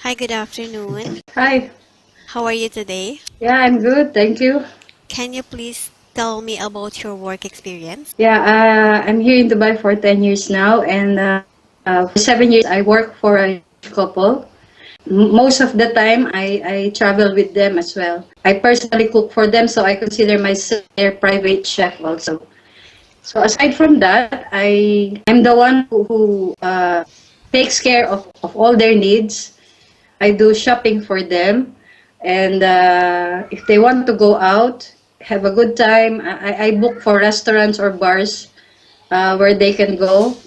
Hi, good afternoon. Hi. How are you today? Yeah, I'm good. Thank you. Can you please tell me about your work experience? Yeah, I'm here in Dubai for 10 years now, and for 7 years I work for a couple. Most of the time, I travel with them as well. I personally cook for them, so I consider myself their private chef also. So aside from that, I'm the one who takes care of all their needs. I do shopping for them, and if they want to go out, have a good time, I book for restaurants or bars where they can go.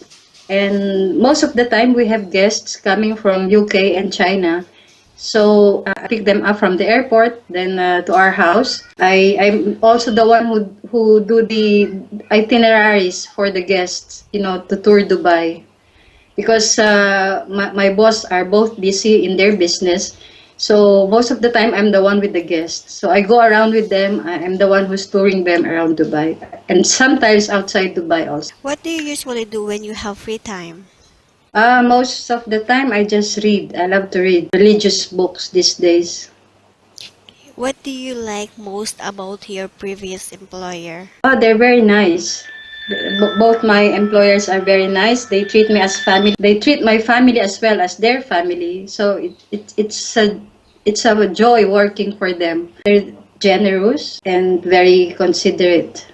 And most of the time, we have guests coming from UK and China. So I pick them up from the airport, then to our house. I'm also the one who do the itineraries for the guests, to tour Dubai because my boss are both busy in their business. So most of the time, I'm the one with the guests. So I go around with them. I'm the one who's touring them around Dubai and sometimes outside Dubai also. What do you usually do when you have free time? Most of the time, I just read. I love to read religious books these days. What do you like most about your previous employer? Oh, they're very nice. Both my employers are very nice. They treat me as family. They treat my family as well as their family. So it's a joy working for them. They're generous and very considerate.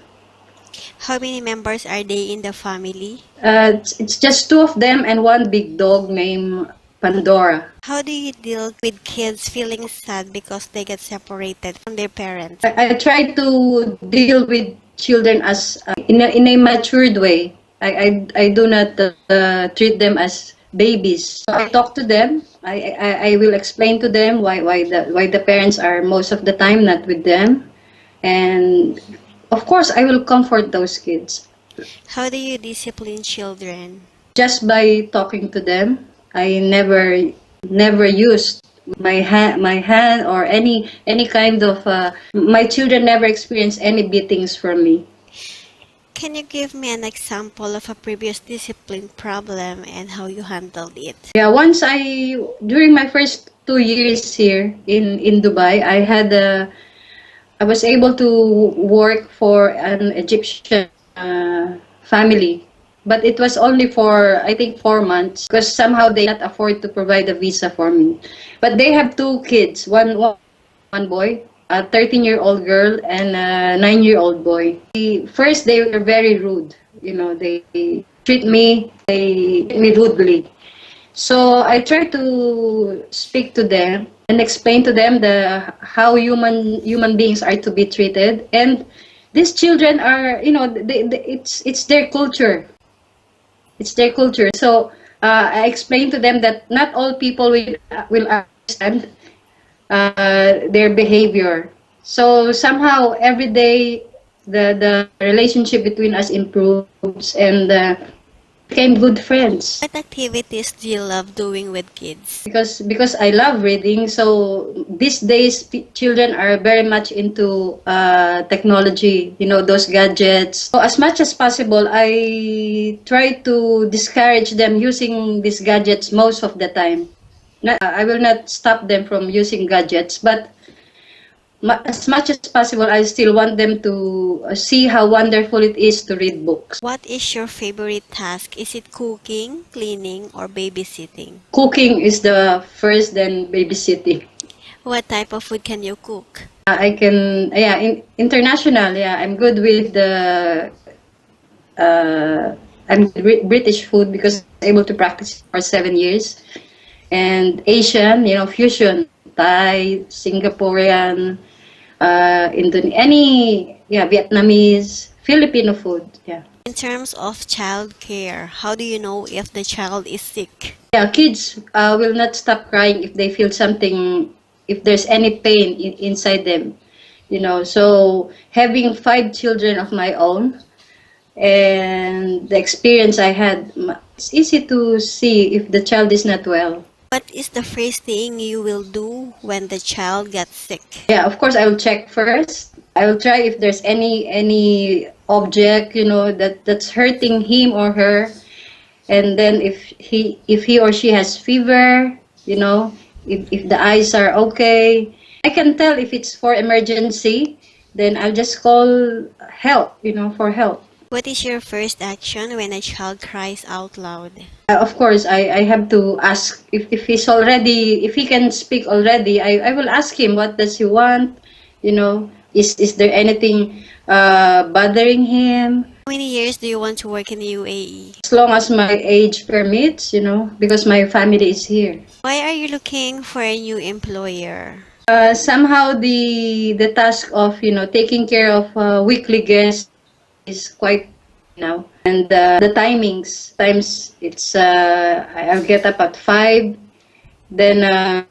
How many members are they in the family? It's just two of them and one big dog named Pandora. How do you deal with kids feeling sad because they get separated from their parents? I try to deal with children as in a matured way. I do not treat them as babies. So I talk to them. I will explain to them why the parents are most of the time not with them, and of course I will comfort those kids How do you discipline children? just by talking to them. I never used my hand or any kind of my children never experienced any beatings from me. Can you give me an example of a previous discipline problem and how you handled it? Yeah, once during my first 2 years here in Dubai, I was able to work for an Egyptian family, but it was only for I think 4 months because somehow they not afford to provide a visa for me. But they have two kids, one boy, a 13-year-old girl, and a 9-year-old boy. First, they were very rude. They treat me rudely. So I try to speak to them and explain to them the how human beings are to be treated. And these children are, it's their culture. It's their culture. So I explained to them that not all people will understand their behavior. So somehow every day the relationship between us improves and became good friends. What activities do you love doing with kids? Because I love reading. So these days children are very much into technology. Those gadgets. So as much as possible, I try to discourage them using these gadgets most of the time. I will not stop them from using gadgets, but as much as possible, I still want them to see how wonderful it is to read books. What is your favorite task? Is it cooking, cleaning, or babysitting? Cooking is the first, then babysitting. What type of food can you cook? I can, yeah, international, yeah, I'm good with British food because I was able to practice for 7 years. And Asian, fusion, Thai, Singaporean, Vietnamese, Filipino food, yeah. In terms of child care, how do you know if the child is sick? Yeah, kids will not stop crying if they feel something, if there's any pain inside them, So having 5 children of my own and the experience I had, it's easy to see if the child is not well. What is the first thing you will do when the child gets sick? Yeah, of course I will check first. I will try if there's any object, that's hurting him or her. And then if he or she has fever, if the eyes are okay. I can tell if it's for emergency, then I'll just call help, for help. What is your first action when a child cries out loud? Of course, I have to ask if he can speak already, I will ask him what does he want, is there anything bothering him? How many years do you want to work in the UAE? As long as my age permits, because my family is here. Why are you looking for a new employer? Somehow the task of taking care of weekly guests is quite and the timings times it's I'll get up at 5, then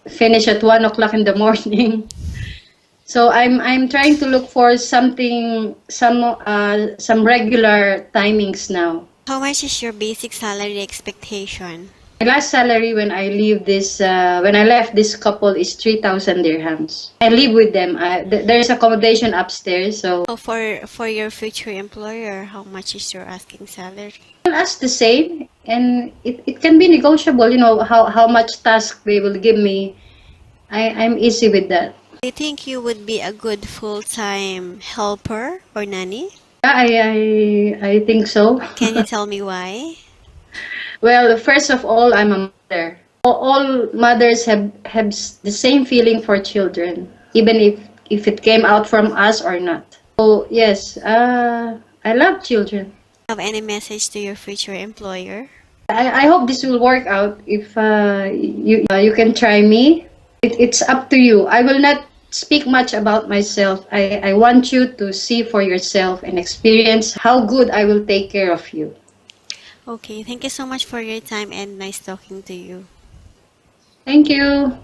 finish at 1 o'clock in the morning. So I'm trying to look for some regular timings now. How much is your basic salary expectation? My last salary when when I left this couple is 3,000 dirhams. I live with them. There's accommodation upstairs, so So for your future employer, how much is your asking salary? I'll ask the same, and it can be negotiable. How much task they will give me. I'm easy with that. Do you think you would be a good full-time helper or nanny? Yeah, I think so. Can you tell me why? Well, first of all, I'm a mother. All mothers have the same feeling for children, even if it came out from us or not. So yes, I love children. Have any message to your future employer? I hope this will work out. If you can try me, it's up to you. I will not speak much about myself. I want you to see for yourself and experience how good I will take care of you. Okay, thank you so much for your time and nice talking to you. Thank you.